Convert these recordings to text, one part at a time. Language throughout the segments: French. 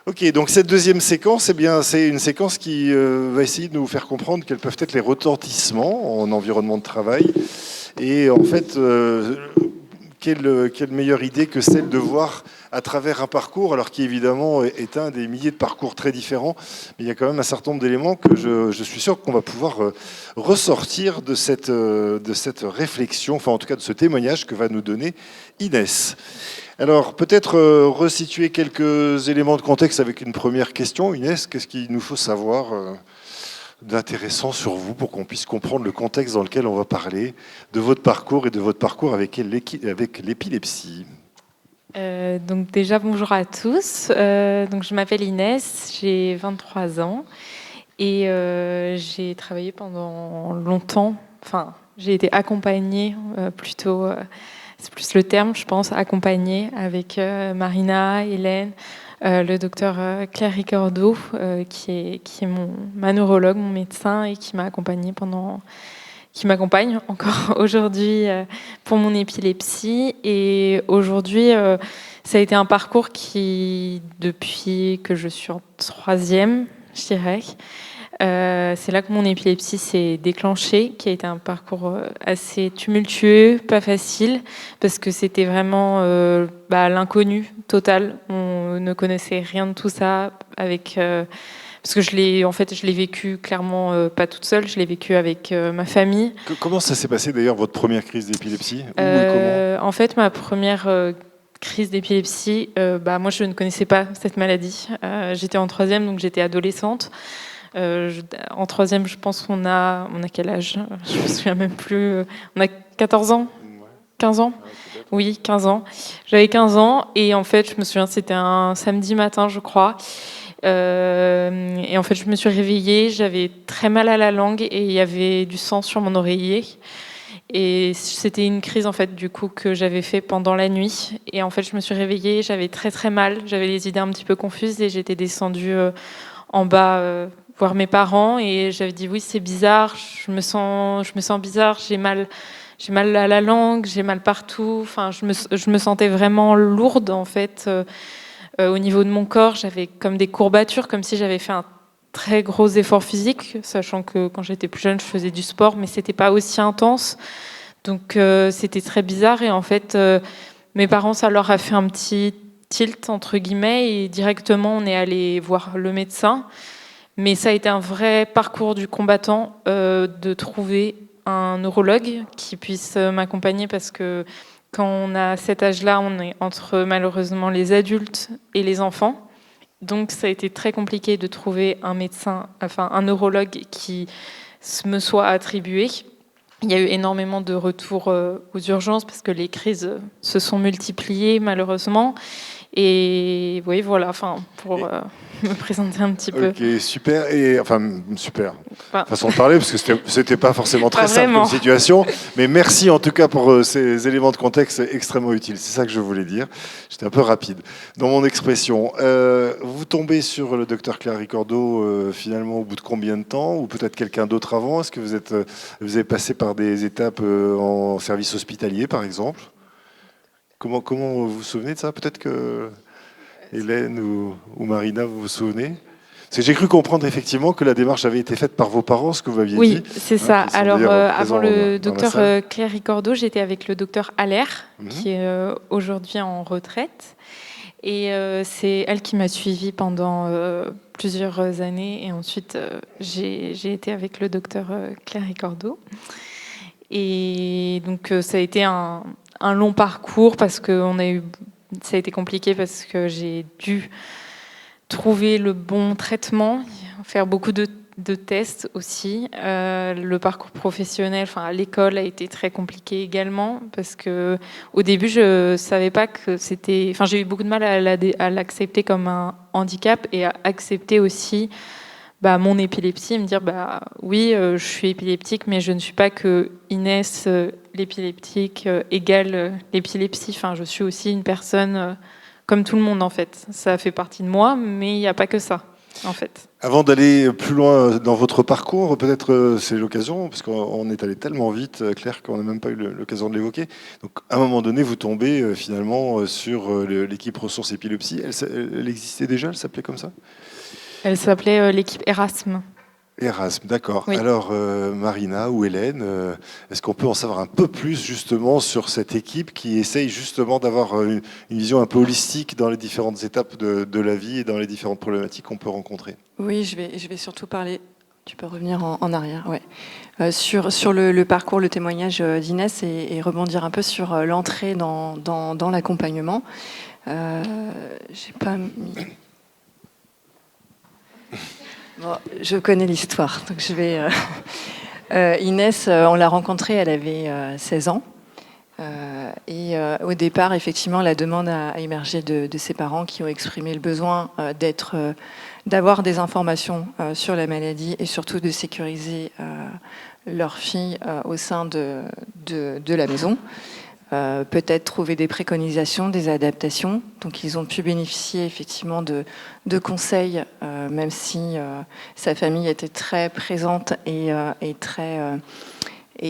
Ok, donc cette deuxième séquence, eh bien, c'est une séquence qui va essayer de nous faire comprendre quels peuvent être les retentissements en environnement de travail. Et en fait, quelle meilleure idée que celle de voir à travers un parcours, alors qui évidemment est un des milliers de parcours très différents, mais il y a quand même un certain nombre d'éléments que je suis sûr qu'on va pouvoir ressortir de cette réflexion, enfin en tout cas de ce témoignage que va nous donner Inès. Alors, peut-être resituer quelques éléments de contexte avec une première question. Inès, qu'est-ce qu'il nous faut savoir d'intéressant sur vous pour qu'on puisse comprendre le contexte dans lequel on va parler de votre parcours et de votre parcours avec l'épilepsie? Donc déjà, bonjour à tous. Donc je m'appelle Inès, j'ai 23 ans et j'ai travaillé pendant longtemps. Enfin, j'ai été accompagnée plutôt... c'est plus le terme, je pense, accompagnée avec Marina, Hélène, le docteur Claire Ricordo, qui est ma neurologue, mon médecin, et qui m'a accompagnée qui m'accompagne encore aujourd'hui pour mon épilepsie. Et aujourd'hui, ça a été un parcours qui, depuis que je suis en troisième, je dirais, c'est là que mon épilepsie s'est déclenchée, qui a été un parcours assez tumultueux, pas facile, parce que c'était vraiment l'inconnu total. On ne connaissait rien de tout ça, parce que je l'ai vécu clairement pas toute seule, je l'ai vécu avec ma famille. Comment ça s'est passé d'ailleurs, votre première crise d'épilepsie? Où et comment? En fait, ma première crise d'épilepsie, moi je ne connaissais pas cette maladie. J'étais en troisième, donc j'étais adolescente. En troisième, je pense qu'on a quel âge? Je me souviens même plus. On a 14 ans? 15 ans? Oui, 15 ans. J'avais 15 ans et en fait, je me souviens, c'était un samedi matin, je crois. Et en fait, je me suis réveillée, j'avais très mal à la langue et il y avait du sang sur mon oreiller. Et c'était une crise en fait du coup que j'avais fait pendant la nuit. Et en fait, je me suis réveillée, j'avais très très mal, j'avais les idées un petit peu confuses et j'étais descendue en bas voir mes parents et j'avais dit oui, c'est bizarre, je me sens bizarre, j'ai mal à la langue, j'ai mal partout. Enfin, je me sentais vraiment lourde en fait au niveau de mon corps. J'avais comme des courbatures, comme si j'avais fait un très gros effort physique, sachant que quand j'étais plus jeune, je faisais du sport, mais c'était pas aussi intense. Donc c'était très bizarre et en fait, mes parents, ça leur a fait un petit tilt entre guillemets et directement on est allé voir le médecin. Mais ça a été un vrai parcours du combattant de trouver un neurologue qui puisse m'accompagner parce que quand on a cet âge-là, on est entre malheureusement les adultes et les enfants. Donc ça a été très compliqué de trouver un médecin, enfin un neurologue qui me soit attribué. Il y a eu énormément de retours aux urgences parce que les crises se sont multipliées malheureusement. Et oui, voilà, enfin, pour me présenter un petit peu. Ok, super. Et enfin, super. Enfin, Façon de parler, parce que c'était pas forcément très Pas simple vraiment. comme situation. Mais merci en tout cas pour ces éléments de contexte extrêmement utiles. C'est ça que je voulais dire. J'étais un peu rapide dans mon expression. Vous tombez sur le docteur Claire Ricordo finalement au bout de combien de temps? Ou peut-être quelqu'un d'autre avant? Est-ce que vous avez passé par des étapes en service hospitalier, par exemple? Comment vous vous souvenez de ça? Peut-être que Hélène ou Marina, vous vous souvenez? Parce que j'ai cru comprendre effectivement que la démarche avait été faite par vos parents, ce que vous aviez dit. Oui, c'est ça. Qui sont Alors, d'ailleurs avant présents le dans la docteur salle. Claire Ricordo, j'étais avec le docteur Allaire, qui est aujourd'hui en retraite. Et c'est elle qui m'a suivie pendant plusieurs années. Et ensuite, j'ai été avec le docteur Claire Ricordo. Et donc, ça a été un long parcours parce que ça a été compliqué parce que j'ai dû trouver le bon traitement, faire beaucoup de tests aussi. Le parcours professionnel, enfin à l'école, a été très compliqué également parce que au début, je savais pas que c'était. Enfin, j'ai eu beaucoup de mal à l'accepter comme un handicap et à accepter aussi mon épilepsie et me dire oui, je suis épileptique, mais je ne suis pas que Inès l'épileptique égale l'épilepsie. Enfin, je suis aussi une personne comme tout le monde en fait. Ça fait partie de moi, mais il n'y a pas que ça. en fait. Avant d'aller plus loin dans votre parcours, peut-être c'est l'occasion, parce qu'on est allé tellement vite, Claire, qu'on n'a même pas eu l'occasion de l'évoquer. Donc, à un moment donné, vous tombez finalement sur l'équipe ressources épilepsie. Elle existait déjà, elle s'appelait comme ça? Elle s'appelait l'équipe Erasme. Erasme, d'accord. Oui. Alors, Marina ou Hélène, est-ce qu'on peut en savoir un peu plus justement sur cette équipe qui essaye justement d'avoir une vision un peu holistique dans les différentes étapes de la vie et dans les différentes problématiques qu'on peut rencontrer? Oui, je vais surtout parler. Tu peux revenir en arrière, ouais. Sur le parcours, le témoignage d'Inès et rebondir un peu sur l'entrée dans l'accompagnement. J'ai pas mis. Bon, je connais l'histoire, donc je vais. Inès, on l'a rencontrée, elle avait 16 ans. Et au départ, effectivement, la demande a émergé de ses parents qui ont exprimé le besoin d'avoir des informations sur la maladie et surtout de sécuriser leur fille au sein de la maison. Peut-être trouver des préconisations, des adaptations. Donc ils ont pu bénéficier effectivement de conseils, même si sa famille était très présente et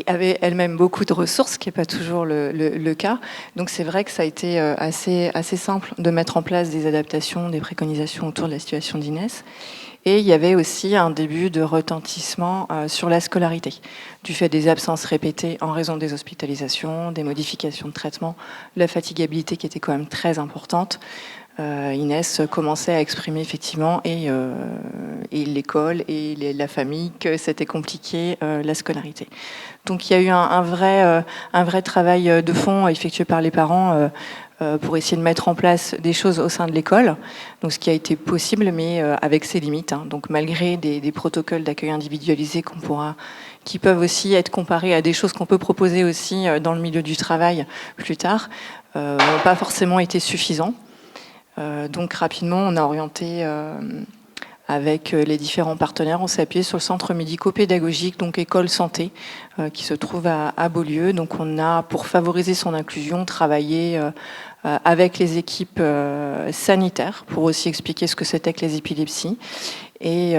avait elle-même beaucoup de ressources, ce qui n'est pas toujours le cas. Donc c'est vrai que ça a été assez simple de mettre en place des adaptations, des préconisations autour de la situation d'Inès. Et il y avait aussi un début de retentissement sur la scolarité, du fait des absences répétées en raison des hospitalisations, des modifications de traitement, la fatigabilité qui était quand même très importante. Inès commençait à exprimer effectivement, et l'école et la famille, que c'était compliqué la scolarité. Donc il y a eu un vrai travail de fond effectué par les parents pour essayer de mettre en place des choses au sein de l'école, donc ce qui a été possible, mais avec ses limites. Donc malgré des protocoles d'accueil individualisés qui peuvent aussi être comparés à des choses qu'on peut proposer aussi dans le milieu du travail plus tard, n'ont pas forcément été suffisants. Donc rapidement, on a orienté avec les différents partenaires, on s'est appuyé sur le centre médico-pédagogique, donc école santé, qui se trouve à Beaulieu. Donc on a, pour favoriser son inclusion, travaillé avec les équipes sanitaires pour aussi expliquer ce que c'était que les épilepsies et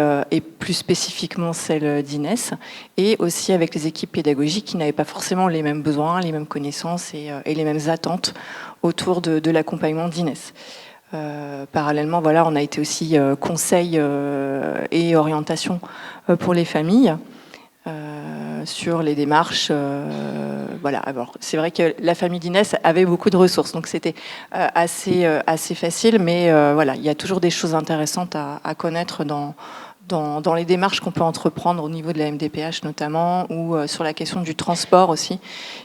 plus spécifiquement celle d'Inès, et aussi avec les équipes pédagogiques qui n'avaient pas forcément les mêmes besoins, les mêmes connaissances et les mêmes attentes autour de l'accompagnement d'Inès. Parallèlement, voilà, on a été aussi conseil et orientation pour les familles sur les démarches. Voilà. Alors, c'est vrai que la famille d'Inès avait beaucoup de ressources, donc c'était assez facile, mais voilà, il y a toujours des choses intéressantes à connaître dans les démarches qu'on peut entreprendre au niveau de la MDPH notamment, ou sur la question du transport aussi,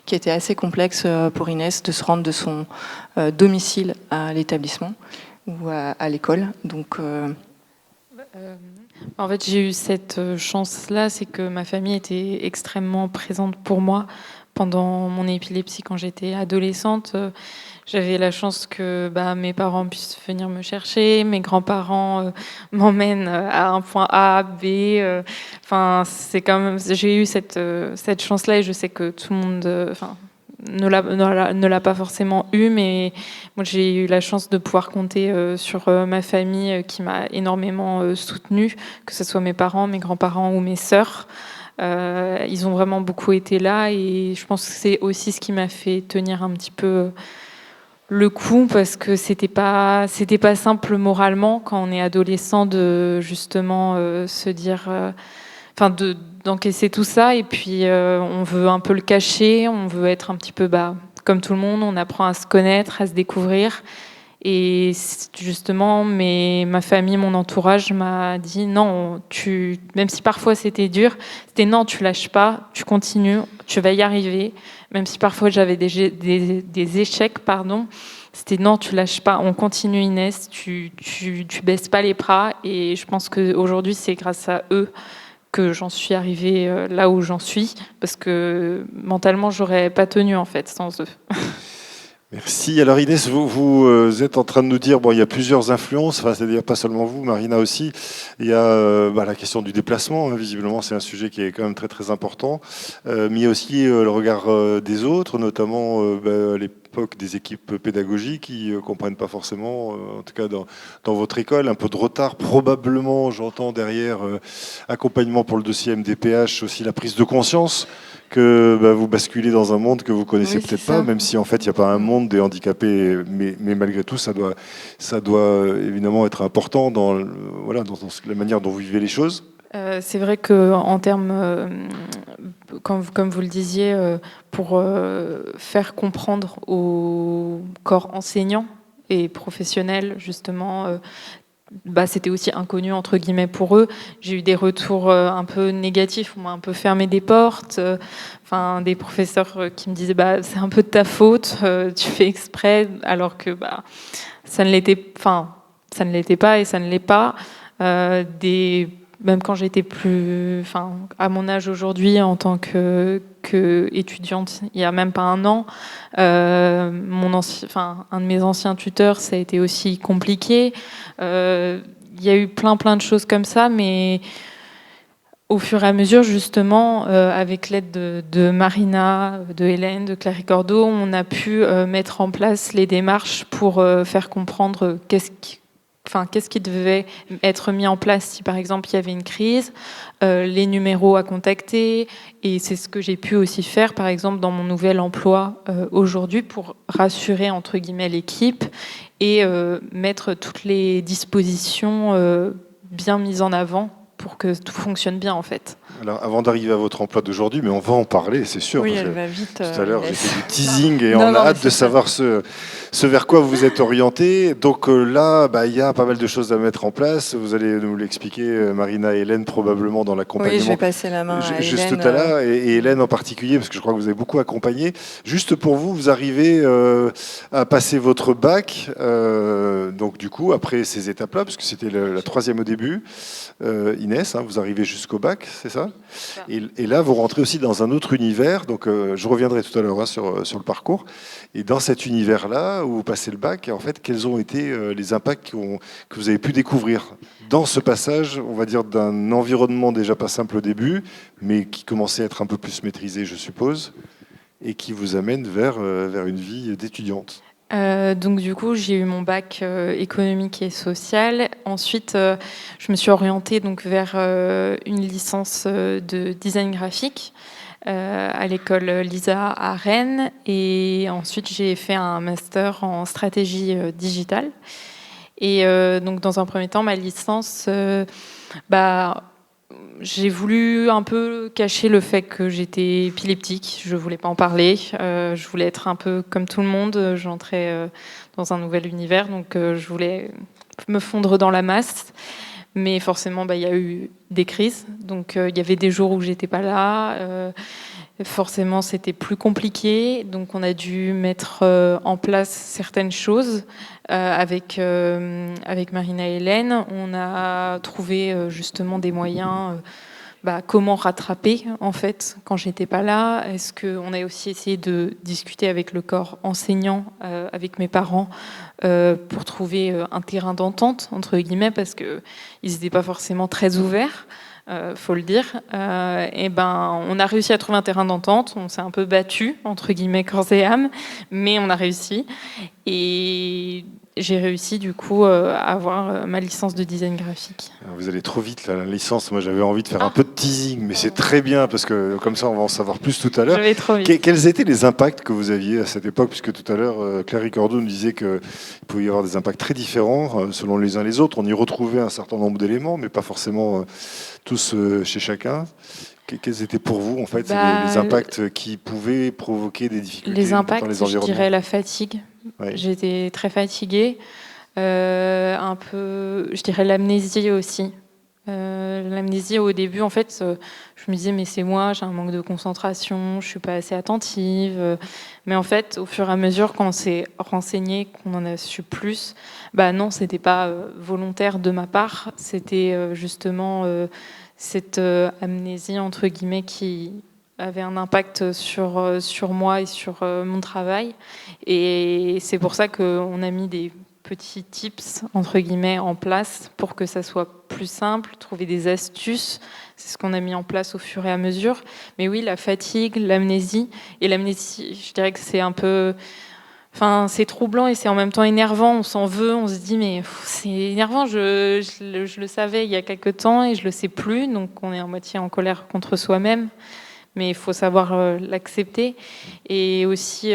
qui était assez complexe pour Inès de se rendre de son domicile à l'établissement ou à l'école. Donc, en fait, j'ai eu cette chance-là, c'est que ma famille était extrêmement présente pour moi pendant mon épilepsie quand j'étais adolescente. J'avais la chance que mes parents puissent venir me chercher, mes grands-parents m'emmènent à un point A, B. Enfin, c'est quand même, j'ai eu cette chance-là et je sais que tout le monde, ne l'a pas forcément eu, mais moi j'ai eu la chance de pouvoir compter sur ma famille qui m'a énormément soutenue, que ce soit mes parents, mes grands-parents ou mes sœurs. Ils ont vraiment beaucoup été là et je pense que c'est aussi ce qui m'a fait tenir un petit peu le coup, parce que c'était pas simple moralement quand on est adolescent de justement se dire d'encaisser tout ça, et puis on veut un peu le cacher, on veut être un petit peu comme tout le monde, on apprend à se connaître, à se découvrir. Et justement, ma famille, mon entourage m'a dit non, même si parfois c'était dur, c'était non, tu lâches pas, tu continues, tu vas y arriver. Même si parfois j'avais des échecs, c'était non, tu lâches pas, on continue Inès, tu baisses pas les bras. Et je pense qu'aujourd'hui, c'est grâce à eux que j'en suis arrivée là où j'en suis, parce que mentalement, j'aurais pas tenu en fait sans eux. Merci. Alors Inès, vous êtes en train de nous dire, il y a plusieurs influences, c'est-à-dire pas seulement vous, Marina aussi. Il y a la question du déplacement, visiblement c'est un sujet qui est quand même très très important, mais il y a aussi le regard des autres, notamment l'époque des équipes pédagogiques qui ne comprennent pas forcément, en tout cas dans votre école, un peu de retard probablement, j'entends derrière accompagnement pour le dossier MDPH, aussi la prise de conscience que vous basculez dans un monde que vous connaissez peut-être pas, même si en fait il n'y a pas un monde des handicapés, mais malgré tout ça doit évidemment être important dans la manière dont vous vivez les choses. C'est vrai qu'en termes, comme vous le disiez, pour faire comprendre au corps enseignant et professionnel, justement, c'était aussi inconnu, entre guillemets, pour eux. J'ai eu des retours un peu négatifs, on m'a un peu fermé des portes, des professeurs qui me disaient c'est un peu de ta faute, tu fais exprès, alors que ça ne l'était pas et ça ne l'est pas. Même quand j'étais à mon âge aujourd'hui, en tant que étudiante, il y a même pas un an, un de mes anciens tuteurs, ça a été aussi compliqué. Il y a eu plein de choses comme ça, mais au fur et à mesure, justement, avec l'aide de Marina, de Hélène, de Clary Cordeau, on a pu mettre en place les démarches pour faire comprendre qu'est-ce qui devait être mis en place si, par exemple, il y avait une crise, les numéros à contacter. Et c'est ce que j'ai pu aussi faire, par exemple, dans mon nouvel emploi aujourd'hui, pour rassurer, entre guillemets, l'équipe et mettre toutes les dispositions bien mises en avant pour que tout fonctionne bien, en fait. Alors, avant d'arriver à votre emploi d'aujourd'hui, mais on va en parler, c'est sûr. Oui, elle va vite. Tout à l'heure, j'ai fait du teasing et on a hâte de savoir ce vers quoi vous êtes orienté. Donc là, il y a pas mal de choses à mettre en place. Vous allez nous l'expliquer, Marina et Hélène, probablement dans l'accompagnement. Oui, je vais passer la main à juste Hélène. Tout à l'heure, et Hélène en particulier, parce que je crois que vous avez beaucoup accompagné. Juste pour vous, vous arrivez à passer votre bac, donc du coup, après ces étapes-là, parce que c'était la troisième au début, Inès, vous arrivez jusqu'au bac, c'est ça ? Et là, vous rentrez aussi dans un autre univers. Donc, je reviendrai tout à l'heure sur le parcours. Et dans cet univers-là, où vous passez le bac, en fait, quels ont été les impacts que vous avez pu découvrir dans ce passage, on va dire, d'un environnement déjà pas simple au début, mais qui commençait à être un peu plus maîtrisé, je suppose, et qui vous amène vers une vie d'étudiante. Donc du coup, j'ai eu mon bac économique et social. Ensuite, je me suis orientée donc vers une licence de design graphique à l'école Lisa à Rennes. Et ensuite, j'ai fait un master en stratégie digitale. Et donc, dans un premier temps, ma licence, j'ai voulu un peu cacher le fait que j'étais épileptique. Je voulais pas en parler. Je voulais être un peu comme tout le monde. J'entrais dans un nouvel univers, donc je voulais me fondre dans la masse. Mais forcément, il y a eu des crises. Donc il y avait des jours où j'étais pas là. Forcément, c'était plus compliqué. Donc on a dû mettre en place certaines choses. Avec Marina et Hélène, on a trouvé justement des moyens, comment rattraper en fait quand j'étais pas là. Est-ce qu'on a aussi essayé de discuter avec le corps enseignant, avec mes parents, pour trouver un terrain d'entente entre guillemets, parce que ils n'étaient pas forcément très ouverts. Faut le dire. On a réussi à trouver un terrain d'entente. On s'est un peu battu entre guillemets corps et âme, mais on a réussi. Et j'ai réussi du coup à avoir ma licence de design graphique. Vous allez trop vite là, la licence. Moi, j'avais envie de faire un peu de teasing, mais c'est très bien parce que comme ça, on va en savoir plus tout à l'heure. Je vais trop vite. Quels étaient les impacts que vous aviez à cette époque? Puisque tout à l'heure, Clary Cordeau nous disait qu'il pouvait y avoir des impacts très différents selon les uns les autres. On y retrouvait un certain nombre d'éléments, mais pas forcément tous chez chacun. Quels étaient pour vous en fait les impacts qui pouvaient provoquer des difficultés les impacts, dans les environnements? Je dirais la fatigue. Ouais. J'étais très fatiguée. Un peu, je dirais l'amnésie aussi. L'amnésie au début, en fait, je me disais mais c'est moi, j'ai un manque de concentration, je suis pas assez attentive. Mais en fait, au fur et à mesure, quand on s'est renseigné, qu'on en a su plus, non, c'était pas volontaire de ma part, c'était justement cette amnésie entre guillemets qui avait un impact sur moi et sur mon travail. Et c'est pour ça qu'on a mis des petits tips entre guillemets en place pour que ça soit plus simple, trouver des astuces. C'est ce qu'on a mis en place au fur et à mesure. Mais oui, la fatigue, l'amnésie. Et l'amnésie, je dirais que c'est un peu Enfin, c'est troublant et c'est en même temps énervant. On s'en veut, on se dit mais c'est énervant. Je le savais il y a quelque temps et je le sais plus. Donc on est à moitié en colère contre soi-même, mais il faut savoir l'accepter. Et aussi,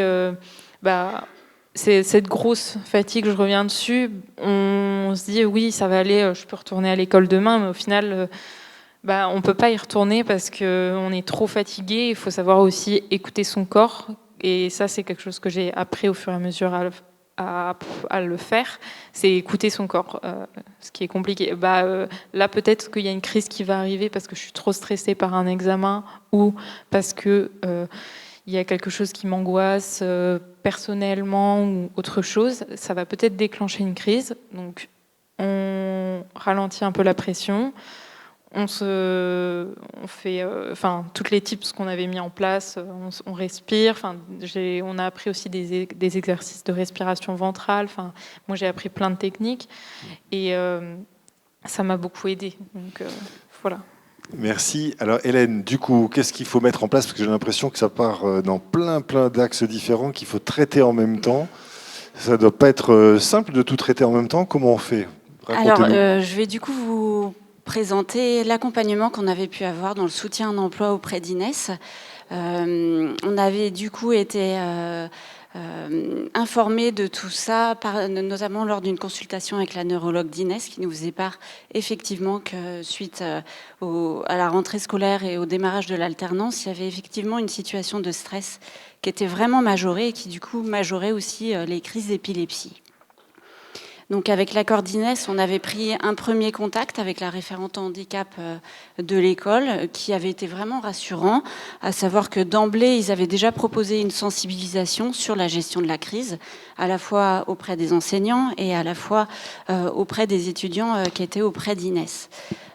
c'est cette grosse fatigue. Je reviens dessus. On se dit oui, ça va aller. Je peux retourner à l'école demain, mais au final, on peut pas y retourner parce que on est trop fatigué. Il faut savoir aussi écouter son corps. Et ça, c'est quelque chose que j'ai appris au fur et à mesure à le faire, c'est écouter son corps, ce qui est compliqué. Là, peut-être qu'il y a une crise qui va arriver parce que je suis trop stressée par un examen ou parce que il y a quelque chose qui m'angoisse personnellement ou autre chose. Ça va peut-être déclencher une crise. Donc, on ralentit un peu la pression. On fait, toutes les tips qu'on avait mis en place, on respire. On a appris aussi des exercices de respiration ventrale. Moi, j'ai appris plein de techniques et ça m'a beaucoup aidé. Donc, voilà. Merci. Alors Hélène, du coup, qu'est-ce qu'il faut mettre en place? Parce que j'ai l'impression que ça part dans plein d'axes différents qu'il faut traiter en même temps. Ça ne doit pas être simple de tout traiter en même temps. Comment on fait? Alors, je vais du coup vous présenter l'accompagnement qu'on avait pu avoir dans le soutien à l'emploi auprès d'Inès. On avait du coup été informés de tout ça, notamment lors d'une consultation avec la neurologue d'Inès, qui nous faisait part effectivement que suite à la rentrée scolaire et au démarrage de l'alternance, il y avait effectivement une situation de stress qui était vraiment majorée et qui du coup majorait aussi les crises d'épilepsie. Donc avec l'accord d'Inès, on avait pris un premier contact avec la référente handicap de l'école qui avait été vraiment rassurant, à savoir que d'emblée, ils avaient déjà proposé une sensibilisation sur la gestion de la crise, à la fois auprès des enseignants et à la fois auprès des étudiants qui étaient auprès d'Inès.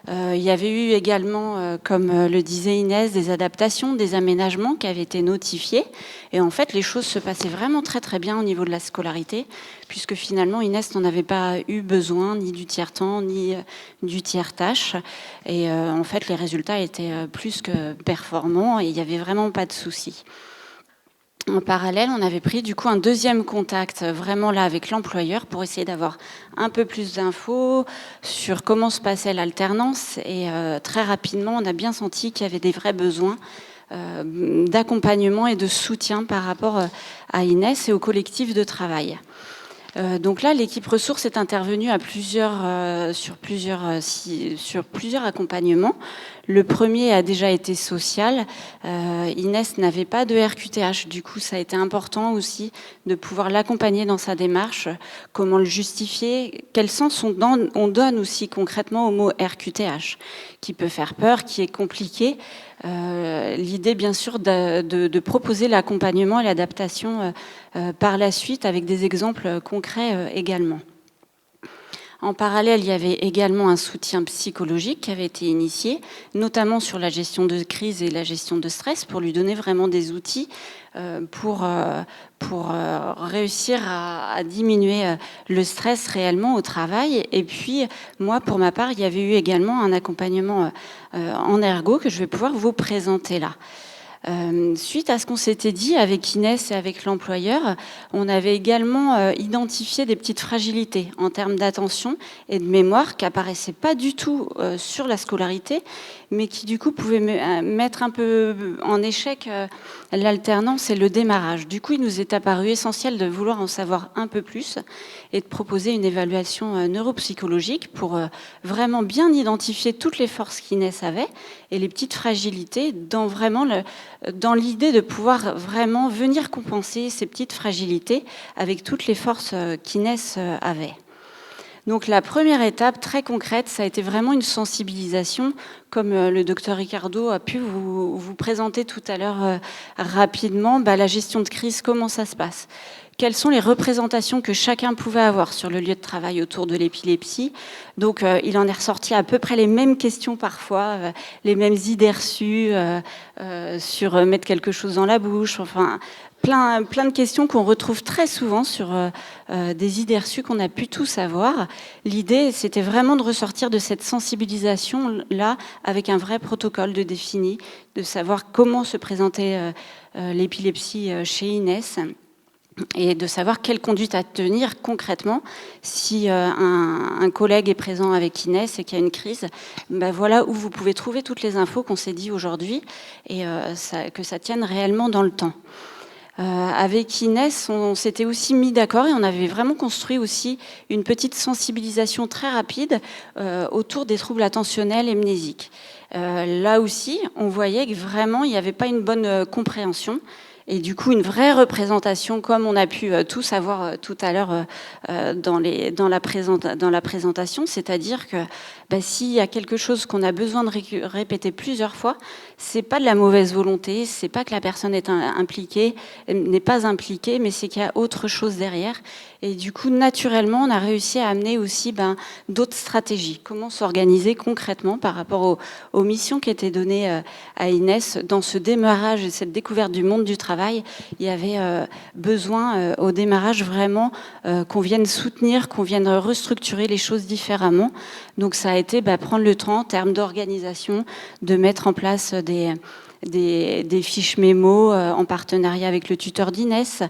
Il y avait eu également, comme le disait Inès, des adaptations, des aménagements qui avaient été notifiés. Et en fait, les choses se passaient vraiment très très bien au niveau de la scolarité, puisque finalement Inès n'en avait pas eu besoin, ni du tiers-temps, ni du tiers-tâche. Et en fait, les résultats étaient plus que performants et il n'y avait vraiment pas de souci. En parallèle, on avait pris du coup un deuxième contact vraiment là avec l'employeur pour essayer d'avoir un peu plus d'infos sur comment se passait l'alternance. Et très rapidement, on a bien senti qu'il y avait des vrais besoins d'accompagnement et de soutien par rapport à Inès et au collectif de travail. Donc là, l'équipe ressources est intervenue sur plusieurs accompagnements. Le premier a déjà été social. Inès n'avait pas de RQTH. Du coup, ça a été important aussi de pouvoir l'accompagner dans sa démarche. Comment le justifier? Quel sens on donne aussi concrètement au mot RQTH, qui peut faire peur, qui est compliqué. L'idée, bien sûr, de proposer l'accompagnement et l'adaptation par la suite avec des exemples concrets également. En parallèle, il y avait également un soutien psychologique qui avait été initié, notamment sur la gestion de crise et la gestion de stress, pour lui donner vraiment des outils pour réussir à diminuer le stress réellement au travail. Et puis, moi, pour ma part, il y avait eu également un accompagnement en ergo que je vais pouvoir vous présenter là. Suite à ce qu'on s'était dit avec Inès et avec l'employeur, on avait également identifié des petites fragilités en termes d'attention et de mémoire qui apparaissaient pas du tout sur la scolarité, mais qui du coup pouvaient mettre un peu en échec l'alternance et le démarrage. Du coup, il nous est apparu essentiel de vouloir en savoir un peu plus et de proposer une évaluation neuropsychologique pour vraiment bien identifier toutes les forces qu'Inès avait et les petites fragilités dans l'idée de pouvoir vraiment venir compenser ces petites fragilités avec toutes les forces qu'Inès avait. Donc la première étape très concrète, ça a été vraiment une sensibilisation, comme le docteur Ricardo a pu vous présenter tout à l'heure rapidement, la gestion de crise, comment ça se passe. Quelles sont les représentations que chacun pouvait avoir sur le lieu de travail autour de l'épilepsie. Donc il en est ressorti à peu près les mêmes questions parfois, les mêmes idées reçues sur mettre quelque chose dans la bouche, enfin plein de questions qu'on retrouve très souvent sur des idées reçues qu'on a pu tous avoir. L'idée, c'était vraiment de ressortir de cette sensibilisation-là avec un vrai protocole de défini, de savoir comment se présentait l'épilepsie chez Inès. et de savoir quelle conduite à tenir concrètement si un collègue est présent avec Inès et qu'il y a une crise. Ben voilà où vous pouvez trouver toutes les infos qu'on s'est dit aujourd'hui et que ça tienne réellement dans le temps. Avec Inès, on s'était aussi mis d'accord et on avait vraiment construit aussi une petite sensibilisation très rapide autour des troubles attentionnels et mnésiques. Là aussi, on voyait que vraiment, il n'y avait pas une bonne compréhension. Et du coup, une vraie représentation, comme on a pu tous avoir tout à l'heure dans la présentation, c'est-à-dire que s'il y a quelque chose qu'on a besoin de répéter plusieurs fois, c'est pas de la mauvaise volonté, c'est pas que la personne n'est pas impliquée, mais c'est qu'il y a autre chose derrière. Et du coup, naturellement, on a réussi à amener aussi d'autres stratégies. Comment s'organiser concrètement par rapport aux missions qui étaient données à Inès dans ce démarrage et cette découverte du monde du travail. Il y avait besoin au démarrage vraiment qu'on vienne soutenir, qu'on vienne restructurer les choses différemment. Donc ça a été prendre le temps en termes d'organisation, de mettre en place des fiches mémo en partenariat avec le tuteur d'Inès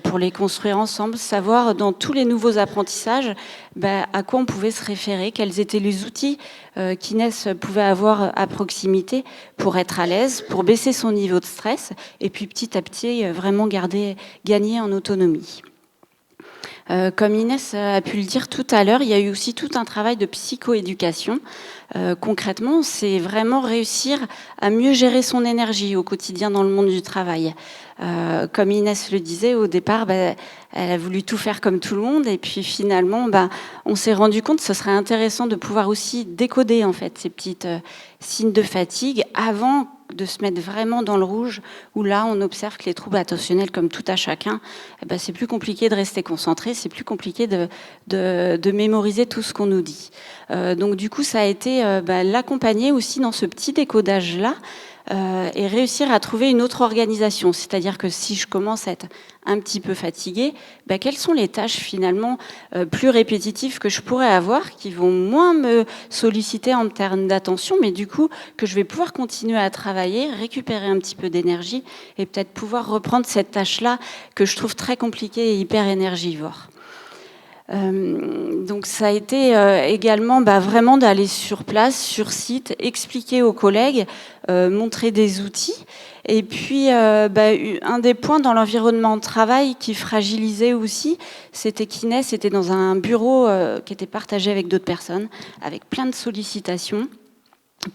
pour les construire ensemble, savoir dans tous les nouveaux apprentissages à quoi on pouvait se référer, quels étaient les outils qu'Inès pouvait avoir à proximité pour être à l'aise, pour baisser son niveau de stress et puis petit à petit vraiment gagner en autonomie. Comme Inès a pu le dire tout à l'heure, il y a eu aussi tout un travail de psychoéducation. Concrètement, c'est vraiment réussir à mieux gérer son énergie au quotidien dans le monde du travail. Comme Inès le disait, au départ, elle a voulu tout faire comme tout le monde et puis finalement, on s'est rendu compte que ce serait intéressant de pouvoir aussi décoder en fait, ces petites signes de fatigue avant de se mettre vraiment dans le rouge, où là, on observe que les troubles attentionnels, comme tout à chacun, c'est plus compliqué de rester concentré, c'est plus compliqué de mémoriser tout ce qu'on nous dit. Donc du coup, ça a été l'accompagner aussi dans ce petit décodage-là, et réussir à trouver une autre organisation. C'est-à-dire que si je commence à être un petit peu fatiguée, quelles sont les tâches finalement plus répétitives que je pourrais avoir, qui vont moins me solliciter en termes d'attention, mais du coup que je vais pouvoir continuer à travailler, récupérer un petit peu d'énergie et peut-être pouvoir reprendre cette tâche-là que je trouve très compliquée et hyper énergivore. Donc ça a été également vraiment d'aller sur place, sur site, expliquer aux collègues, montrer des outils. Et puis un des points dans l'environnement de travail qui fragilisait aussi, c'était qu'Inès était dans un bureau qui était partagé avec d'autres personnes, avec plein de sollicitations,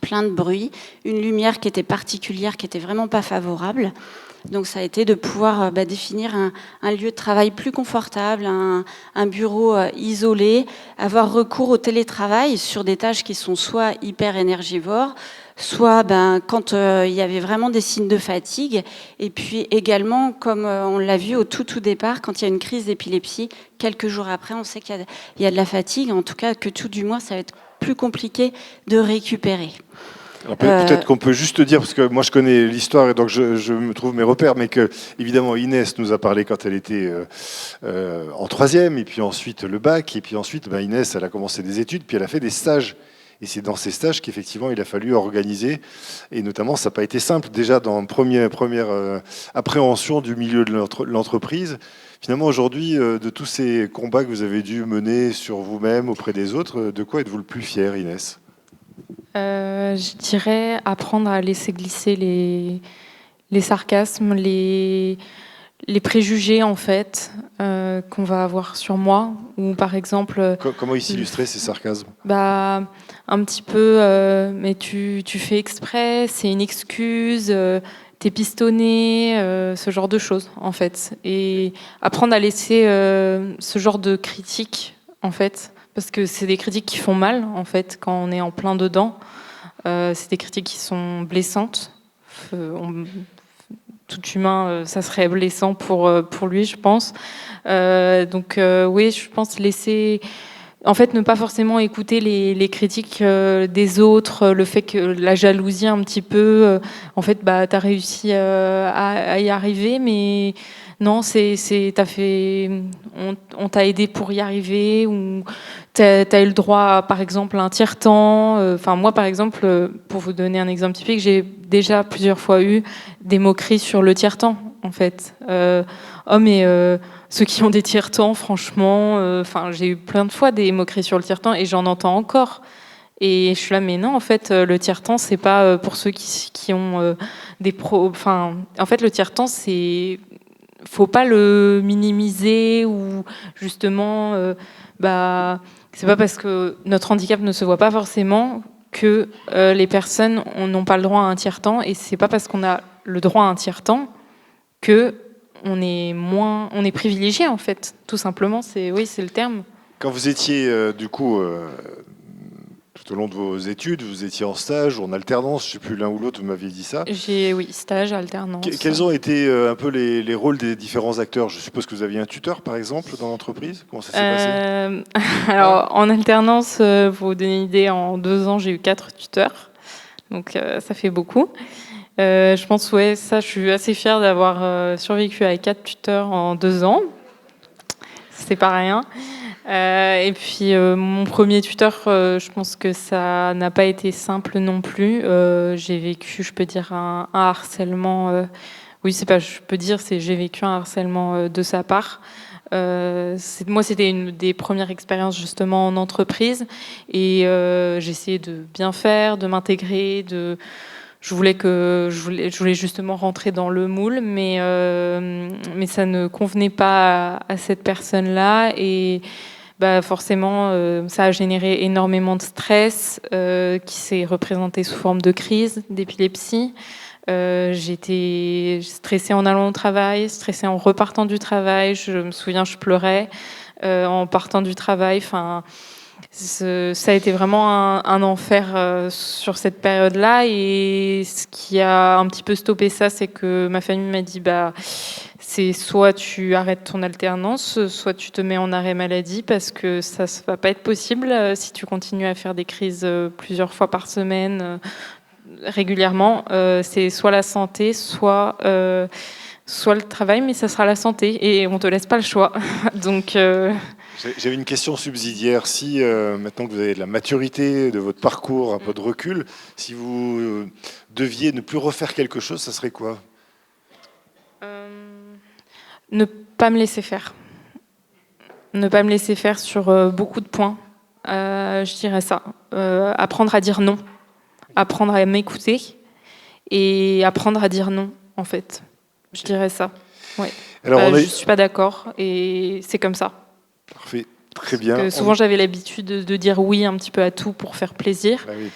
plein de bruit, une lumière qui était particulière, qui était vraiment pas favorable. Donc ça a été de pouvoir définir un lieu de travail plus confortable, un bureau isolé, avoir recours au télétravail sur des tâches qui sont soit hyper énergivores, soit quand il y avait vraiment des signes de fatigue, et puis également, comme on l'a vu au tout départ, quand il y a une crise d'épilepsie, quelques jours après, on sait qu'il y a de la fatigue, en tout cas que tout du moins, ça va être plus compliqué de récupérer. Alors peut-être qu'on peut juste dire, parce que moi je connais l'histoire et donc je me trouve mes repères, mais que évidemment Inès nous a parlé quand elle était en troisième, et puis ensuite le bac, et puis ensuite Inès elle a commencé des études, puis elle a fait des stages. Et c'est dans ces stages qu'effectivement il a fallu organiser, et notamment ça n'a pas été simple, déjà dans première appréhension du milieu de l'entreprise. Finalement aujourd'hui, de tous ces combats que vous avez dû mener sur vous-même, auprès des autres, de quoi êtes-vous le plus fière, Inès ? Je dirais apprendre à laisser glisser les sarcasmes, les préjugés en fait qu'on va avoir sur moi, ou par exemple. Comment ils s'illustraient ces sarcasmes ? Un petit peu, mais tu fais exprès, c'est une excuse, t'es pistonné, ce genre de choses en fait, et apprendre à laisser ce genre de critiques en fait. Parce que c'est des critiques qui font mal, en fait, quand on est en plein dedans. C'est des critiques qui sont blessantes. Tout humain, ça serait blessant pour lui, je pense. Donc, oui, je pense laisser... En fait, ne pas forcément écouter les critiques des autres, le fait que la jalousie un petit peu... en fait, t'as réussi à y arriver, mais... Non, t'as fait, on t'a aidé pour y arriver, ou t'as eu le droit, par exemple, à un tiers-temps. Enfin, moi, par exemple, pour vous donner un exemple typique, j'ai déjà plusieurs fois eu des moqueries sur le tiers-temps. en fait. Oh, mais ceux qui ont des tiers-temps, franchement, j'ai eu plein de fois des moqueries sur le tiers-temps et j'en entends encore. Et je suis là, mais non, en fait, le tiers-temps, c'est pas pour ceux qui ont des pros. Enfin, en fait, le tiers-temps, faut pas le minimiser ou justement, c'est pas parce que notre handicap ne se voit pas forcément que les personnes n'ont pas le droit à un tiers-temps, et c'est pas parce qu'on a le droit à un tiers-temps que on est privilégié, en fait, tout simplement. C'est le terme. Quand vous étiez tout au long de vos études, vous étiez en stage ou en alternance, je ne sais plus l'un ou l'autre, vous m'aviez dit ça. Stage, alternance. Quels ont été un peu les rôles des différents acteurs? Je suppose que vous aviez un tuteur, par exemple, dans l'entreprise. Comment ça s'est passé? Alors, en alternance, pour vous donner une idée, en 2 ans, j'ai eu 4 tuteurs. Donc, ça fait beaucoup. Je pense, je suis assez fière d'avoir survécu à 4 tuteurs en 2 ans. C'est pas rien. Et puis mon premier tuteur, je pense que ça n'a pas été simple non plus. J'ai vécu, je peux dire, un harcèlement. J'ai vécu un harcèlement de sa part. Moi, c'était une des premières expériences justement en entreprise, et j'essayais de bien faire, de m'intégrer, je voulais justement rentrer dans le moule, mais ça ne convenait pas à cette personne-là, et forcément, ça a généré énormément de stress qui s'est représenté sous forme de crise, d'épilepsie. J'étais stressée en allant au travail, stressée en repartant du travail. Je me souviens, je pleurais en partant du travail. Ça a été vraiment un enfer sur cette période-là. Et ce qui a un petit peu stoppé ça, c'est que ma famille m'a dit c'est soit tu arrêtes ton alternance, soit tu te mets en arrêt maladie, parce que ça ne va pas être possible si tu continues à faire des crises plusieurs fois par semaine, régulièrement. C'est soit la santé, soit le travail, mais ça sera la santé et on ne te laisse pas le choix. Donc... J'avais une question subsidiaire. Si maintenant que vous avez de la maturité de votre parcours, un peu de recul, si vous deviez ne plus refaire quelque chose, ça serait quoi? Ne pas me laisser faire. Ne pas me laisser faire sur beaucoup de points. Je dirais ça. Apprendre à dire non. Apprendre à m'écouter et apprendre à dire non, en fait. Je dirais ça. Ouais. Alors, je ne suis pas d'accord et c'est comme ça. Parfait. Très bien. Parce que souvent, j'avais l'habitude de dire oui un petit peu à tout pour faire plaisir. Ah oui,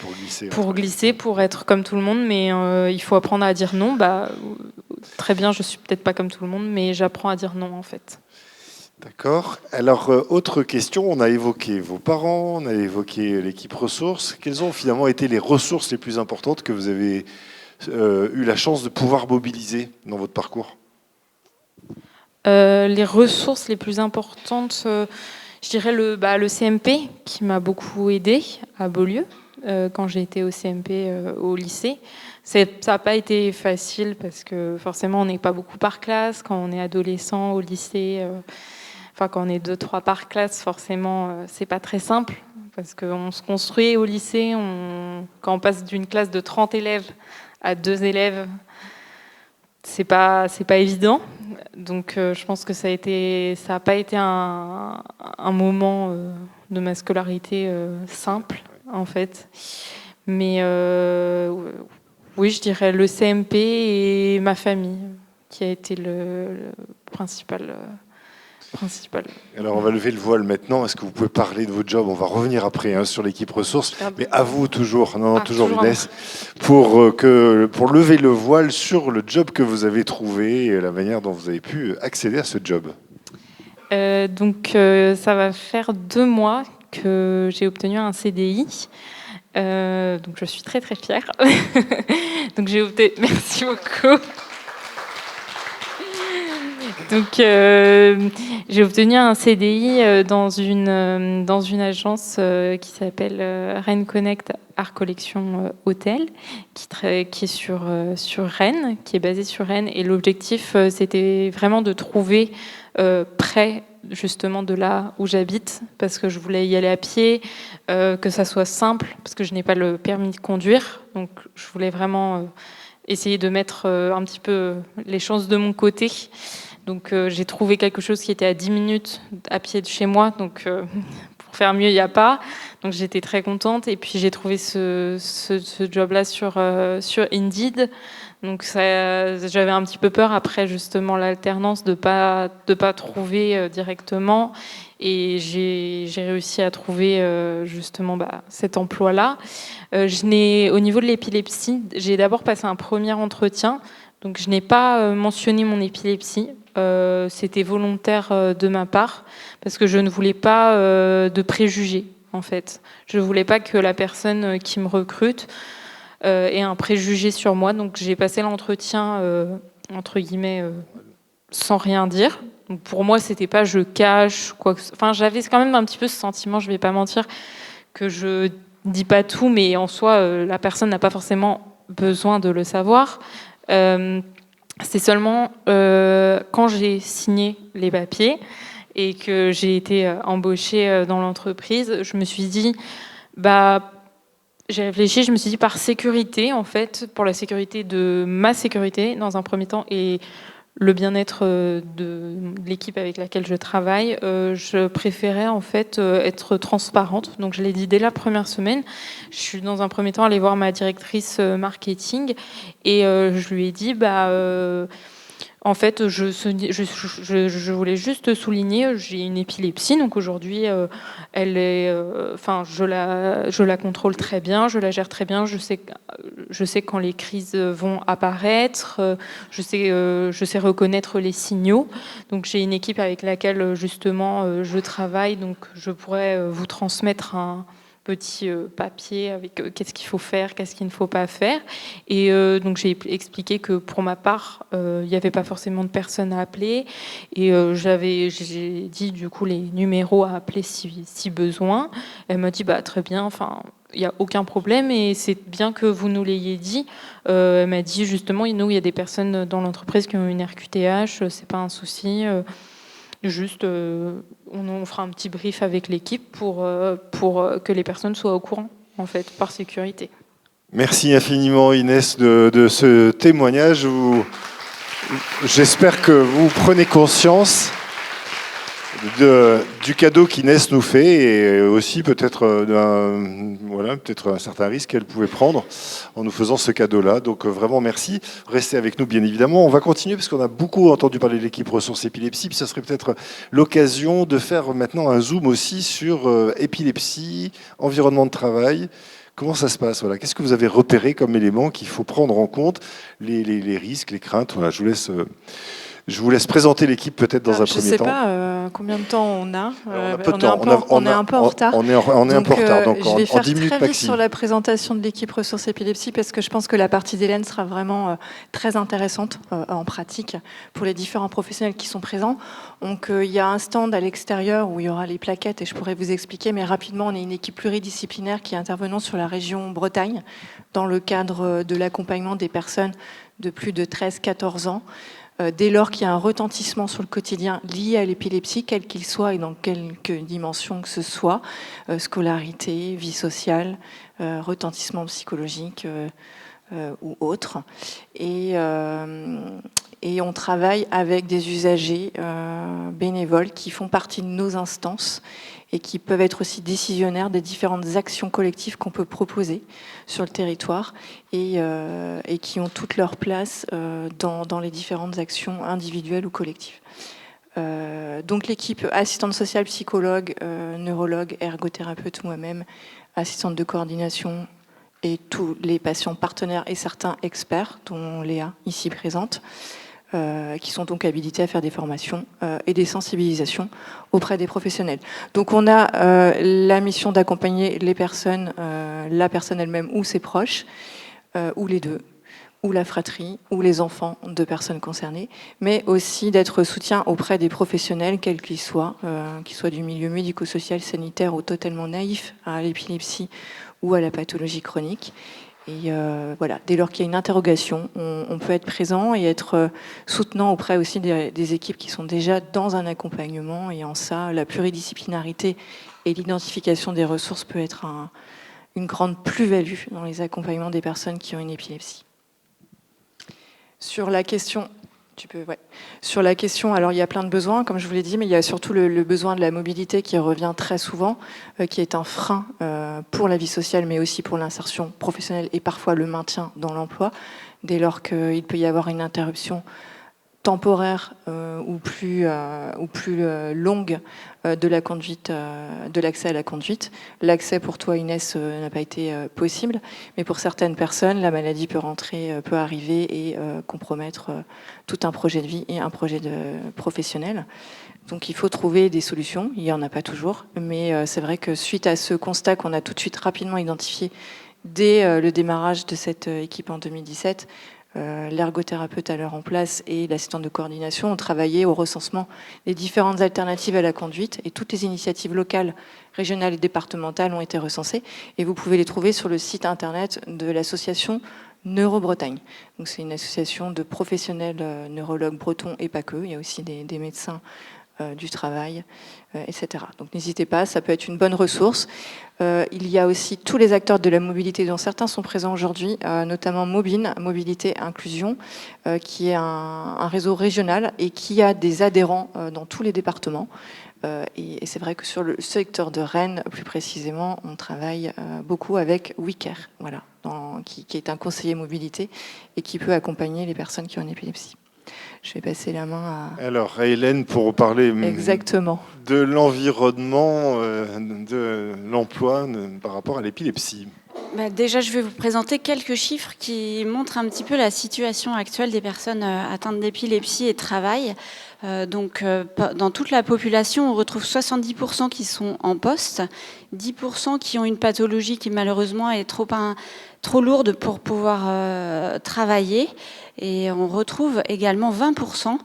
pour glisser. Pour être comme tout le monde, mais il faut apprendre à dire non. Très bien, je suis peut-être pas comme tout le monde, mais j'apprends à dire non, en fait. D'accord. Alors, autre question, on a évoqué vos parents, on a évoqué l'équipe ressources. Quelles ont finalement été les ressources les plus importantes que vous avez eu la chance de pouvoir mobiliser dans votre parcours? Les ressources les plus importantes, je dirais le CMP, qui m'a beaucoup aidée à Beaulieu, quand j'ai été au CMP au lycée. Ça n'a pas été facile, parce que forcément, on n'est pas beaucoup par classe. Quand on est adolescent au lycée... quand on est 2-3 par classe, forcément, c'est pas très simple, parce qu'on se construit au lycée. Quand on passe d'une classe de 30 élèves à 2 élèves, c'est pas évident. Donc, je pense que ça n'a pas été un moment de ma scolarité simple, en fait. Mais oui, je dirais le CMP et ma famille, qui a été le principal. Alors on va lever le voile maintenant. Est-ce que vous pouvez parler de votre job? On va revenir après sur l'équipe ressources, mais à vous toujours, toujours Inès, pour lever le voile sur le job que vous avez trouvé et la manière dont vous avez pu accéder à ce job. Ça va faire 2 mois que j'ai obtenu un CDI. Donc je suis très très fière. Donc merci beaucoup. Donc, j'ai obtenu un CDI dans une agence qui s'appelle Rennes Connect Art Collection Hôtel, qui est sur Rennes, qui est basée sur Rennes. Et l'objectif, c'était vraiment de trouver près justement de là où j'habite, parce que je voulais y aller à pied, que ça soit simple, parce que je n'ai pas le permis de conduire. Donc, je voulais vraiment essayer de mettre un petit peu les chances de mon côté. Donc j'ai trouvé quelque chose qui était à 10 minutes à pied de chez moi. Donc pour faire mieux, il n'y a pas. Donc j'étais très contente. Et puis j'ai trouvé ce job-là sur Indeed. Donc j'avais un petit peu peur après justement l'alternance de pas trouver directement. Et j'ai réussi à trouver justement cet emploi-là. Au niveau de l'épilepsie, j'ai d'abord passé un premier entretien. Donc je n'ai pas mentionné mon épilepsie. C'était volontaire de ma part parce que je ne voulais pas de préjugés en fait. Je ne voulais pas que la personne qui me recrute ait un préjugé sur moi. Donc j'ai passé l'entretien entre guillemets sans rien dire. Donc pour moi c'était pas je cache quoi. Enfin j'avais quand même un petit peu ce sentiment, je vais pas mentir, que je dis pas tout, mais en soi la personne n'a pas forcément besoin de le savoir. C'est seulement quand j'ai signé les papiers et que j'ai été embauchée dans l'entreprise, je me suis dit, j'ai réfléchi, je me suis dit par sécurité, en fait, pour la sécurité de ma sécurité dans un premier temps et le bien-être de l'équipe avec laquelle je travaille, je préférais en fait être transparente. Donc je l'ai dit dès la première semaine. Je suis dans un premier temps allée voir ma directrice marketing et je lui ai dit en fait, je voulais juste souligner, j'ai une épilepsie, donc aujourd'hui, elle est, je la contrôle très bien, je la gère très bien, je sais quand les crises vont apparaître, je sais reconnaître les signaux. Donc j'ai une équipe avec laquelle justement je travaille, donc je pourrais vous transmettre un petit papier avec qu'est-ce qu'il faut faire, qu'est-ce qu'il ne faut pas faire. Et donc j'ai expliqué que pour ma part, il n'y avait pas forcément de personnes à appeler. Et j'ai dit du coup les numéros à appeler si besoin. Elle m'a dit très bien, il n'y a aucun problème et c'est bien que vous nous l'ayez dit. Elle m'a dit justement, nous, il y a des personnes dans l'entreprise qui ont une RQTH, c'est pas un souci. Juste, on fera un petit brief avec l'équipe pour que les personnes soient au courant, en fait, par sécurité. Merci infiniment Inès de ce témoignage. J'espère que vous prenez conscience du cadeau qu'Inès nous fait et aussi peut-être peut-être un certain risque qu'elle pouvait prendre en nous faisant ce cadeau-là. Donc vraiment merci. Restez avec nous bien évidemment. On va continuer parce qu'on a beaucoup entendu parler de l'équipe ressources épilepsie. Puis ça serait peut-être l'occasion de faire maintenant un zoom aussi sur épilepsie, environnement de travail. Comment ça se passe? Qu'est-ce que vous avez repéré comme élément qu'il faut prendre en compte, les risques, les craintes? Je vous laisse présenter l'équipe peut-être dans un premier temps. Je ne sais pas combien de temps on a. On est un peu en retard. On est un peu en retard. Donc je vais faire 10 minutes très vite maxi. sur la présentation de l'équipe ressources épilepsie parce que je pense que la partie d'Hélène sera vraiment très intéressante en pratique pour les différents professionnels qui sont présents. Donc il y a un stand à l'extérieur où il y aura les plaquettes et je pourrais vous expliquer, mais rapidement on est une équipe pluridisciplinaire qui est intervenant sur la région Bretagne dans le cadre de l'accompagnement des personnes de plus de 13-14 ans. Dès lors qu'il y a un retentissement sur le quotidien lié à l'épilepsie, quel qu'il soit et dans quelque dimension que ce soit, scolarité, vie sociale, retentissement psychologique ou autre. Et on travaille avec des usagers bénévoles qui font partie de nos instances et qui peuvent être aussi décisionnaires des différentes actions collectives qu'on peut proposer sur le territoire et qui ont toute leur place dans les différentes actions individuelles ou collectives. Donc l'équipe assistante sociale, psychologue, neurologue, ergothérapeute, moi-même, assistante de coordination et tous les patients partenaires et certains experts, dont Léa, ici présente, qui sont donc habilités à faire des formations et des sensibilisations auprès des professionnels. Donc on a la mission d'accompagner les personnes, la personne elle-même ou ses proches, ou les deux, ou la fratrie, ou les enfants de personnes concernées, mais aussi d'être soutien auprès des professionnels, quels qu'ils soient du milieu médico-social, sanitaire ou totalement naïfs à l'épilepsie ou à la pathologie chronique. Et dès lors qu'il y a une interrogation, on peut être présent et être soutenant auprès aussi des équipes qui sont déjà dans un accompagnement. Et en ça, la pluridisciplinarité et l'identification des ressources peut être une grande plus-value dans les accompagnements des personnes qui ont une épilepsie. Sur la question... Sur la question, alors il y a plein de besoins, comme je vous l'ai dit, mais il y a surtout le besoin de la mobilité qui revient très souvent, qui est un frein pour la vie sociale, mais aussi pour l'insertion professionnelle et parfois le maintien dans l'emploi, dès lors qu'il peut y avoir une interruption temporaire ou plus longue de la conduite, de l'accès à la conduite. L'accès pour toi, Inès, n'a pas été possible, mais pour certaines personnes, la maladie peut arriver et compromettre tout un projet de vie et un projet professionnel. Donc il faut trouver des solutions, il n'y en a pas toujours, mais c'est vrai que suite à ce constat qu'on a tout de suite rapidement identifié dès le démarrage de cette équipe en 2017, l'ergothérapeute alors en place et l'assistante de coordination ont travaillé au recensement des différentes alternatives à la conduite et toutes les initiatives locales, régionales et départementales ont été recensées et vous pouvez les trouver sur le site internet de l'association Neuro-Bretagne. Donc c'est une association de professionnels neurologues bretons et pas que, il y a aussi des médecins du travail, etc. Donc n'hésitez pas, ça peut être une bonne ressource. Il y a aussi tous les acteurs de la mobilité dont certains sont présents aujourd'hui, notamment Mobine, Mobilité Inclusion, qui est un réseau régional et qui a des adhérents dans tous les départements. Et c'est vrai que sur le secteur de Rennes, plus précisément, on travaille beaucoup avec WeCare, voilà, qui est un conseiller mobilité et qui peut accompagner les personnes qui ont une épilepsie. Je vais passer la main à... Alors, à Hélène, pour parler Exactement. de l'environnement, de l'emploi par rapport à l'épilepsie. Déjà, je vais vous présenter quelques chiffres qui montrent un petit peu la situation actuelle des personnes atteintes d'épilepsie et de travail. Dans toute la population, on retrouve 70% qui sont en poste, 10% qui ont une pathologie qui malheureusement est trop lourde pour pouvoir travailler. Et on retrouve également 20%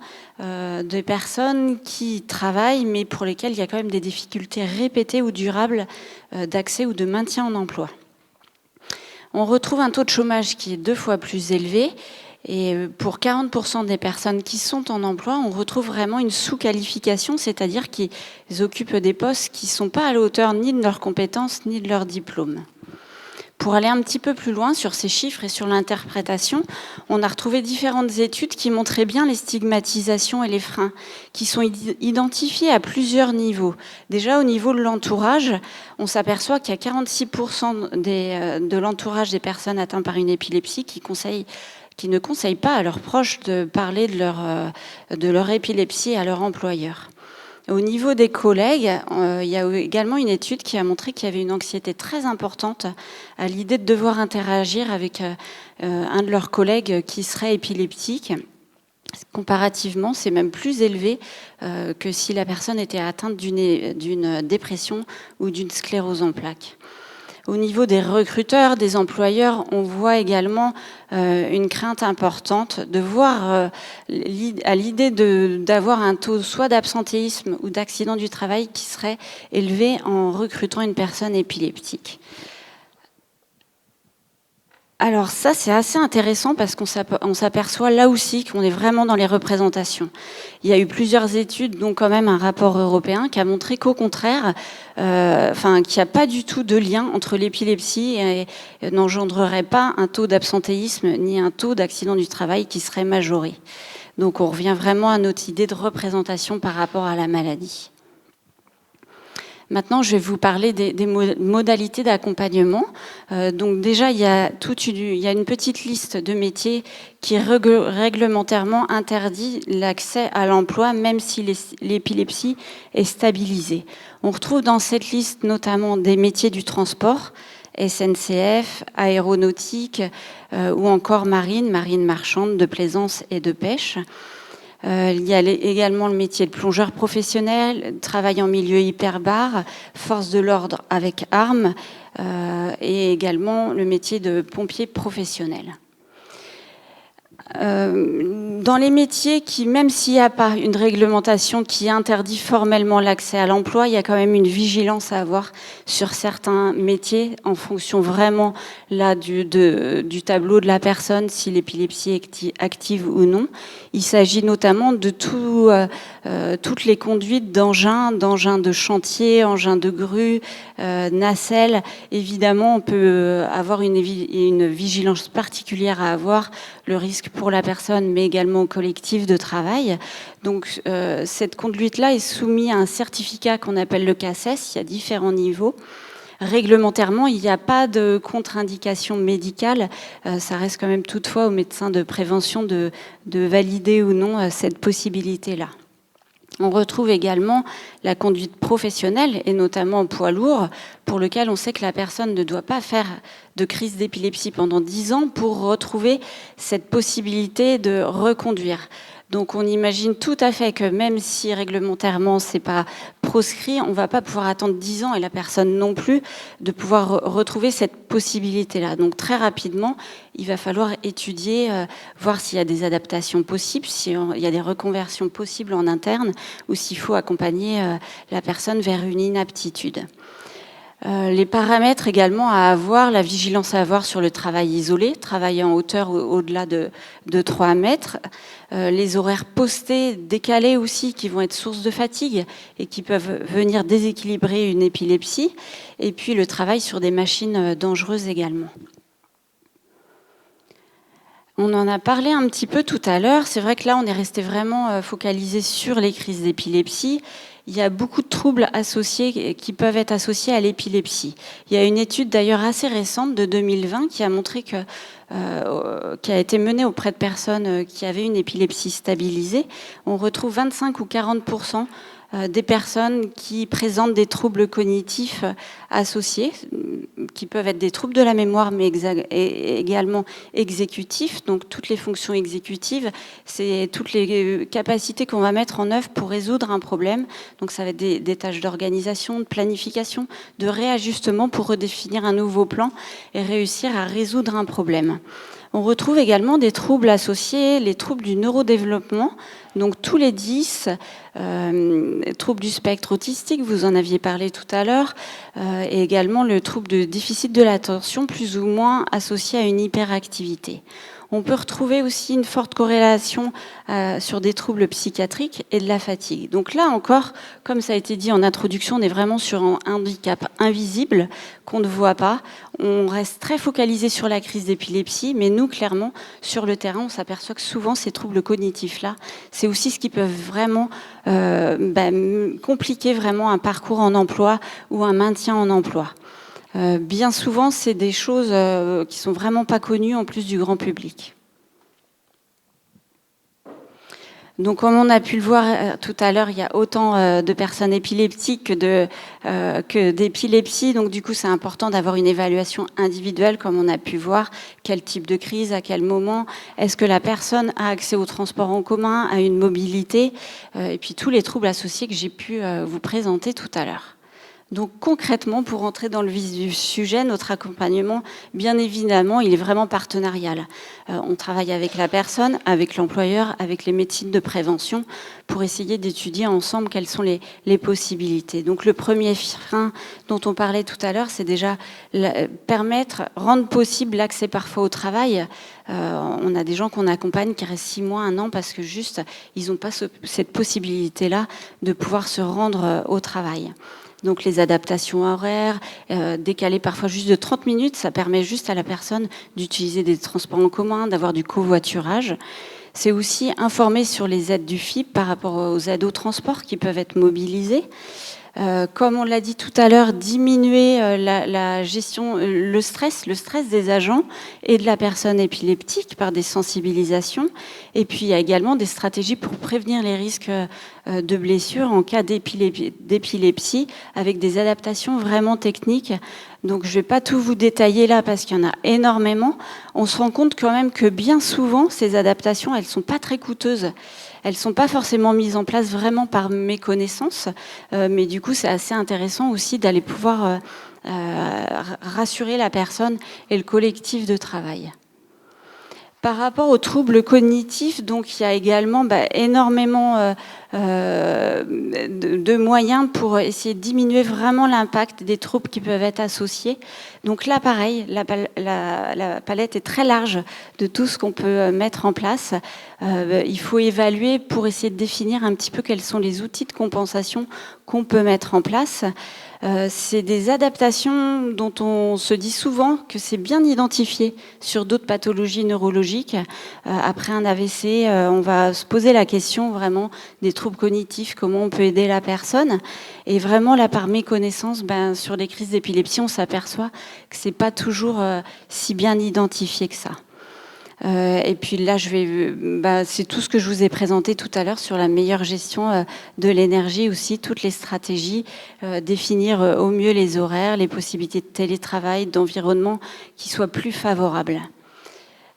de personnes qui travaillent, mais pour lesquelles il y a quand même des difficultés répétées ou durables d'accès ou de maintien en emploi. On retrouve un taux de chômage qui est 2 fois plus élevé. Et pour 40% des personnes qui sont en emploi, on retrouve vraiment une sous-qualification, c'est-à-dire qu'ils occupent des postes qui ne sont pas à la hauteur ni de leurs compétences ni de leur diplôme. Pour aller un petit peu plus loin sur ces chiffres et sur l'interprétation, on a retrouvé différentes études qui montraient bien les stigmatisations et les freins, qui sont identifiés à plusieurs niveaux. Déjà, au niveau de l'entourage, on s'aperçoit qu'il y a 46% de l'entourage des personnes atteintes par une épilepsie qui ne conseillent pas à leurs proches de parler de leur épilepsie à leur employeur. Au niveau des collègues, il y a également une étude qui a montré qu'il y avait une anxiété très importante à l'idée de devoir interagir avec un de leurs collègues qui serait épileptique. Comparativement, c'est même plus élevé que si la personne était atteinte d'une dépression ou d'une sclérose en plaques. Au niveau des recruteurs, des employeurs, on voit également une crainte importante de voir à l'idée d'avoir un taux soit d'absentéisme ou d'accident du travail qui serait élevé en recrutant une personne épileptique. Alors ça, c'est assez intéressant parce qu'on s'aperçoit là aussi qu'on est vraiment dans les représentations. Il y a eu plusieurs études, dont quand même un rapport européen qui a montré qu'au contraire, qu'il n'y a pas du tout de lien entre l'épilepsie et n'engendrerait pas un taux d'absentéisme ni un taux d'accident du travail qui serait majoré. Donc on revient vraiment à notre idée de représentation par rapport à la maladie. Maintenant, je vais vous parler des modalités d'accompagnement. Donc déjà, il y a une petite liste de métiers qui réglementairement interdit l'accès à l'emploi, même si l'épilepsie est stabilisée. On retrouve dans cette liste notamment des métiers du transport, SNCF, aéronautique ou encore marine marchande, de plaisance et de pêche. Il y a également le métier de plongeur professionnel, travail en milieu hyperbare, force de l'ordre avec armes et également le métier de pompier professionnel. Dans Dans les métiers qui, même s'il n'y a pas une réglementation qui interdit formellement l'accès à l'emploi, il y a quand même une vigilance à avoir sur certains métiers en fonction vraiment là du tableau de la personne, si l'épilepsie est active ou non. Il s'agit notamment de toutes les conduites d'engins de chantier, engins de grue, nacelles. Évidemment, on peut avoir une vigilance particulière à avoir, le risque pour la personne, mais également au collectif de travail. Donc, cette conduite-là est soumise à un certificat qu'on appelle le CACES. Il y a différents niveaux. Réglementairement, il n'y a pas de contre-indication médicale. Ça reste quand même toutefois au médecin de prévention de valider ou non cette possibilité-là. On retrouve également la conduite professionnelle, et notamment en poids lourd, pour lequel on sait que la personne ne doit pas faire de crise d'épilepsie pendant 10 ans pour retrouver cette possibilité de reconduire. Donc on imagine tout à fait que même si réglementairement c'est pas proscrit, on va pas pouvoir attendre 10 ans, et la personne non plus, de pouvoir retrouver cette possibilité-là. Donc très rapidement, il va falloir étudier, voir s'il y a des adaptations possibles, s'il y a des reconversions possibles en interne, ou s'il faut accompagner la personne vers une inaptitude. Les paramètres également à avoir, la vigilance à avoir sur le travail isolé, travailler en hauteur au-delà de 3 mètres, les horaires postés, décalés aussi, qui vont être source de fatigue et qui peuvent venir déséquilibrer une épilepsie, et puis le travail sur des machines dangereuses également. On en a parlé un petit peu tout à l'heure. C'est vrai que là, on est resté vraiment focalisé sur les crises d'épilepsie. Il y a beaucoup de troubles associés qui peuvent être associés à l'épilepsie. Il y a une étude d'ailleurs assez récente de 2020 qui a montré qui a été menée auprès de personnes qui avaient une épilepsie stabilisée. On retrouve 25 ou 40% des personnes qui présentent des troubles cognitifs associés, qui peuvent être des troubles de la mémoire, mais également exécutifs. Donc toutes les fonctions exécutives, c'est toutes les capacités qu'on va mettre en œuvre pour résoudre un problème. Donc ça va être des tâches d'organisation, de planification, de réajustement pour redéfinir un nouveau plan et réussir à résoudre un problème. On retrouve également des troubles associés, les troubles du neurodéveloppement, donc tous les 10, troubles du spectre autistique, vous en aviez parlé tout à l'heure, et également le trouble de déficit de l'attention, plus ou moins associé à une hyperactivité. On peut retrouver aussi une forte corrélation sur des troubles psychiatriques et de la fatigue. Donc là encore, comme ça a été dit en introduction, on est vraiment sur un handicap invisible qu'on ne voit pas. On reste très focalisé sur la crise d'épilepsie, mais nous, clairement, sur le terrain, on s'aperçoit que souvent ces troubles cognitifs-là, c'est aussi ce qui peut vraiment compliquer vraiment un parcours en emploi ou un maintien en emploi. Bien souvent, c'est des choses qui sont vraiment pas connues en plus du grand public. Donc, comme on a pu le voir tout à l'heure, il y a autant de personnes épileptiques que d'épilepsie. Donc, du coup, c'est important d'avoir une évaluation individuelle, comme on a pu voir. Quel type de crise, à quel moment? Est-ce que la personne a accès au transport en commun, à une mobilité? Et puis, tous les troubles associés que j'ai pu vous présenter tout à l'heure. Donc concrètement, pour entrer dans le vif du sujet, notre accompagnement, bien évidemment, il est vraiment partenarial. On travaille avec la personne, avec l'employeur, avec les médecines de prévention pour essayer d'étudier ensemble quelles sont les possibilités. Donc le premier frein dont on parlait tout à l'heure, c'est déjà rendre possible l'accès parfois au travail. On a des gens qu'on accompagne qui restent 6 mois, 1 an parce que juste, ils n'ont pas cette possibilité-là de pouvoir se rendre au travail. Donc les adaptations horaires, décalées parfois juste de 30 minutes, ça permet juste à la personne d'utiliser des transports en commun, d'avoir du covoiturage. C'est aussi informer sur les aides du FIP par rapport aux aides au transport qui peuvent être mobilisées. Comme on l'a dit tout à l'heure, diminuer la gestion, le stress des agents et de la personne épileptique par des sensibilisations. Et puis il y a également des stratégies pour prévenir les risques de blessures en cas d'épilepsie avec des adaptations vraiment techniques. Donc je ne vais pas tout vous détailler là parce qu'il y en a énormément. On se rend compte quand même que bien souvent, ces adaptations, elles ne sont pas très coûteuses. Elles ne sont pas forcément mises en place vraiment par méconnaissance, mais du coup, c'est assez intéressant aussi d'aller pouvoir rassurer la personne et le collectif de travail. Par rapport aux troubles cognitifs, donc il y a également énormément de moyens pour essayer de diminuer vraiment l'impact des troubles qui peuvent être associés. Donc là, pareil, la palette est très large de tout ce qu'on peut mettre en place. Il faut évaluer pour essayer de définir un petit peu quels sont les outils de compensation qu'on peut mettre en place. C'est des adaptations dont on se dit souvent que c'est bien identifié sur d'autres pathologies neurologiques. Après un AVC, on va se poser la question vraiment des troubles cognitifs, comment on peut aider la personne. Et vraiment, là, par mes connaissances, sur les crises d'épilepsie, on s'aperçoit que c'est pas toujours si bien identifié que ça. Et puis là, c'est tout ce que je vous ai présenté tout à l'heure sur la meilleure gestion de l'énergie aussi, toutes les stratégies, définir au mieux les horaires, les possibilités de télétravail, d'environnement qui soient plus favorables.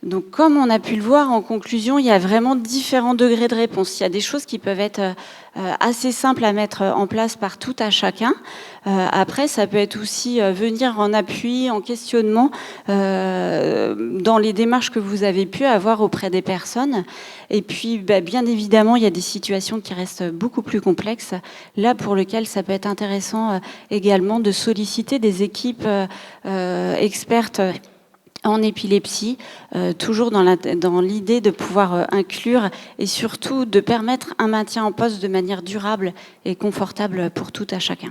Donc, comme on a pu le voir, en conclusion, il y a vraiment différents degrés de réponse. Il y a des choses qui peuvent être assez simples à mettre en place par tout à chacun. Après, ça peut être aussi venir en appui, en questionnement dans les démarches que vous avez pu avoir auprès des personnes. Et puis, bien évidemment, il y a des situations qui restent beaucoup plus complexes. Là, pour lesquelles ça peut être intéressant également de solliciter des équipes expertes en épilepsie, toujours dans l'idée de pouvoir inclure et surtout de permettre un maintien en poste de manière durable et confortable pour tout à chacun.